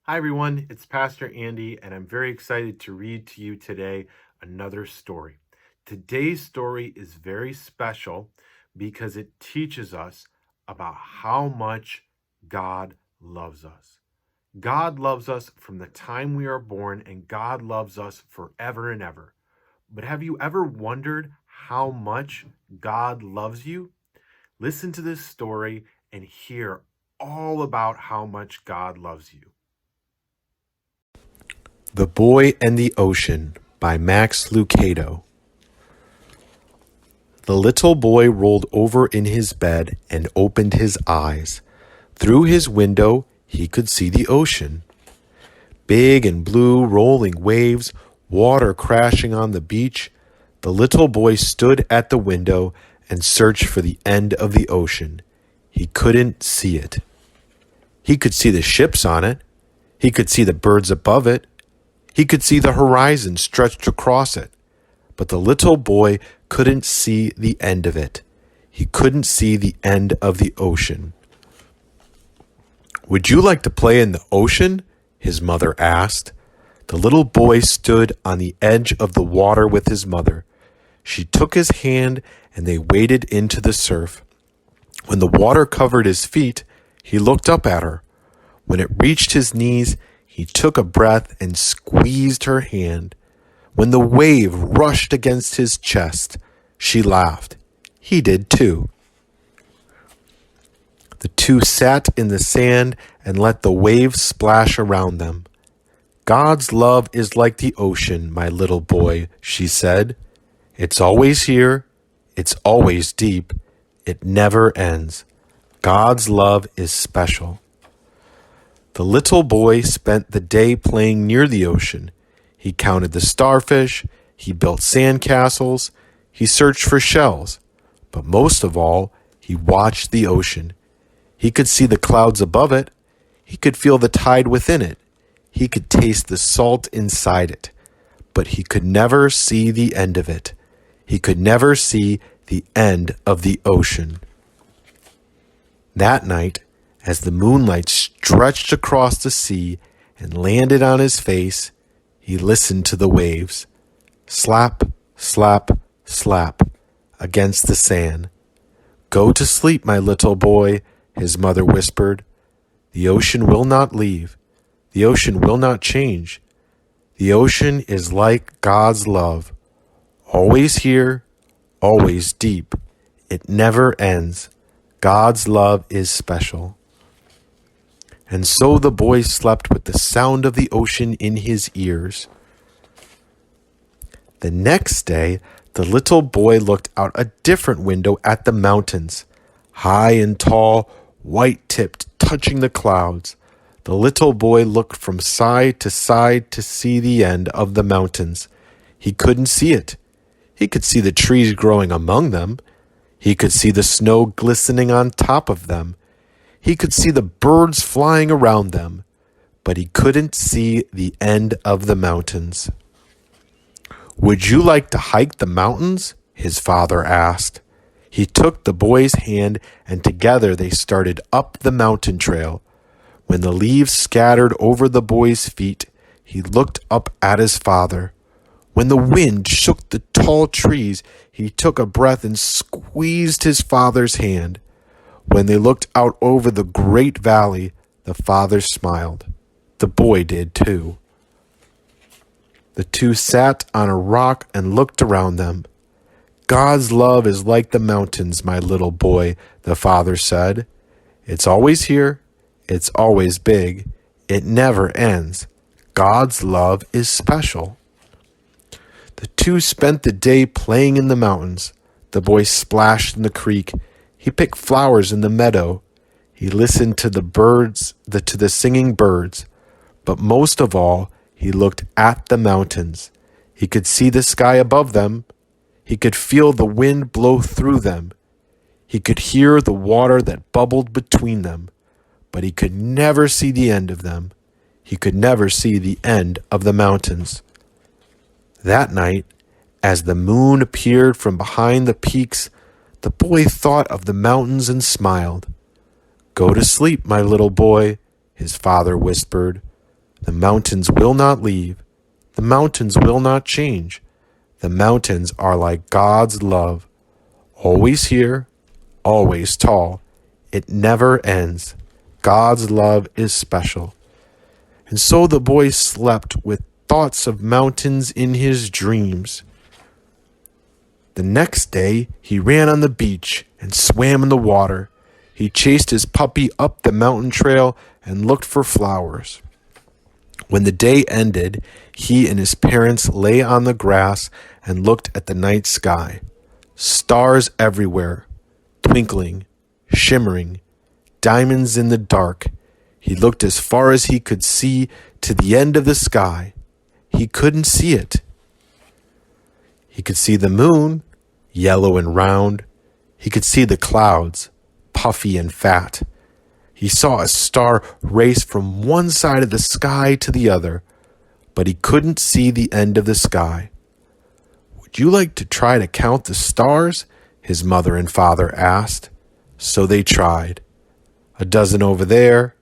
Hi, everyone. It's Pastor Andy, and I'm very excited to read to you today another story. Today's story is very special because it teaches us about how much God loves us. God loves us from the time we are born, and God loves us forever and ever. But have you ever wondered how much God loves you? Listen to this story and hear all about how much God loves you. The Boy and the Ocean by Max Lucado. The little boy rolled over in his bed and opened his eyes. Through his window, he could see the ocean. Big and blue rolling waves, water crashing on the beach. The little boy stood at the window and searched for the end of the ocean. He couldn't see it. He could see the ships on it. He could see the birds above it. He could see the horizon stretched across it. But the little boy couldn't see the end of it. He couldn't see the end of the ocean. "Would you like to play in the ocean?" his mother asked. The little boy stood on the edge of the water with his mother. She took his hand and they waded into the surf. When the water covered his feet, he looked up at her. When it reached his knees, he took a breath and squeezed her hand. When the wave rushed against his chest, she laughed. He did too. The two sat in the sand and let the waves splash around them. "God's love is like the ocean, my little boy," she said. "It's always here. It's always deep. It never ends. God's love is special." The little boy spent the day playing near the ocean. He counted the starfish, he built sandcastles, he searched for shells, but most of all, he watched the ocean. He could see the clouds above it, he could feel the tide within it, he could taste the salt inside it, but he could never see the end of it. He could never see the end of the ocean. That night, as the moonlight stretched across the sea and landed on his face, he listened to the waves. Slap, slap, slap against the sand. "Go to sleep, my little boy," his mother whispered. "The ocean will not leave. The ocean will not change. The ocean is like God's love. Always here, always deep. It never ends. God's love is special." And so the boy slept with the sound of the ocean in his ears. The next day, the little boy looked out a different window at the mountains, high and tall, white-tipped, touching the clouds. The little boy looked from side to see the end of the mountains. He couldn't see it. He could see the trees growing among them. He could see the snow glistening on top of them. He could see the birds flying around them, but he couldn't see the end of the mountains. "Would you like to hike the mountains?" his father asked. He took the boy's hand, and together they started up the mountain trail. When the leaves scattered over the boy's feet, he looked up at his father. When the wind shook the tall trees, he took a breath and squeezed his father's hand. When they looked out over the great valley, the father smiled. The boy did too. The two sat on a rock and looked around them. "God's love is like the mountains, my little boy," the father said. "It's always here. It's always big. It never ends. God's love is special." The two spent the day playing in the mountains. The boy splashed in the creek. He picked flowers in the meadow. He listened to the singing birds. But most of all, he looked at the mountains. He could see the sky above them. He could feel the wind blow through them. He could hear the water that bubbled between them. But he could never see the end of them. He could never see the end of the mountains. That night, as the moon appeared from behind the peaks, the boy thought of the mountains and smiled. "Go to sleep, my little boy," his father whispered. The mountains will not leave. The mountains will not change. The mountains are like God's love, always here, always tall. It never ends. God's love is special. And so the boy slept with thoughts of mountains in his dreams. The next day, he ran on the beach and swam in the water. He chased his puppy up the mountain trail and looked for flowers. When the day ended, he and his parents lay on the grass and looked at the night sky. Stars everywhere, twinkling, shimmering, diamonds in the dark. He looked as far as he could see to the end of the sky. He couldn't see it. He could see the moon, yellow and round. He could see the clouds, puffy and fat. He saw a star race from one side of the sky to the other, but he couldn't see the end of the sky. "Would you like to try to count the stars?" his mother and father asked. So they tried. 1 dozen over there,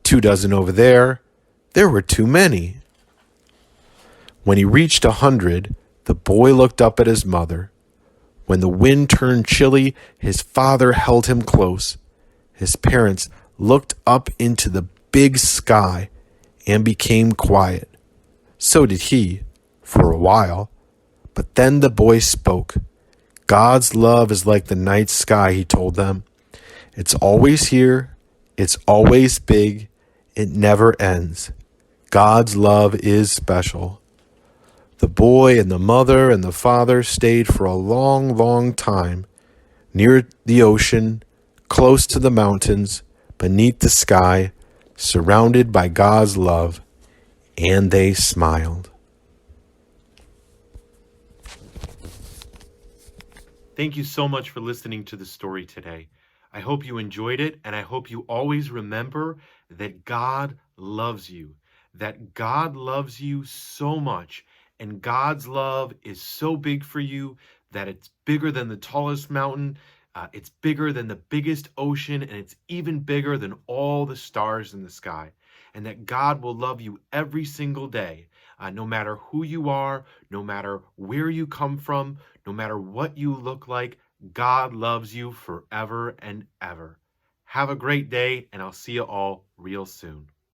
2 dozen over there. There were too many. When he reached 100, the boy looked up at his mother. When the wind turned chilly, his father held him close. His parents looked up into the big sky and became quiet. So did he, for a while. But then the boy spoke. "God's love is like the night sky," he told them. "It's always here. It's always big. It never ends. God's love is special." The boy and the mother and the father stayed for a long, long time, near the ocean, close to the mountains, beneath the sky, surrounded by God's love, and they smiled. Thank you so much for listening to the story today. I hope you enjoyed it, and I hope you always remember that God loves you, that God loves you so much, and God's love is so big for you that it's bigger than the tallest mountain, it's bigger than the biggest ocean, and it's even bigger than all the stars in the sky, and that God will love you every single day, no matter who you are, no matter where you come from, no matter what you look like. God loves you forever and ever. Have a great day, and I'll see you all real soon.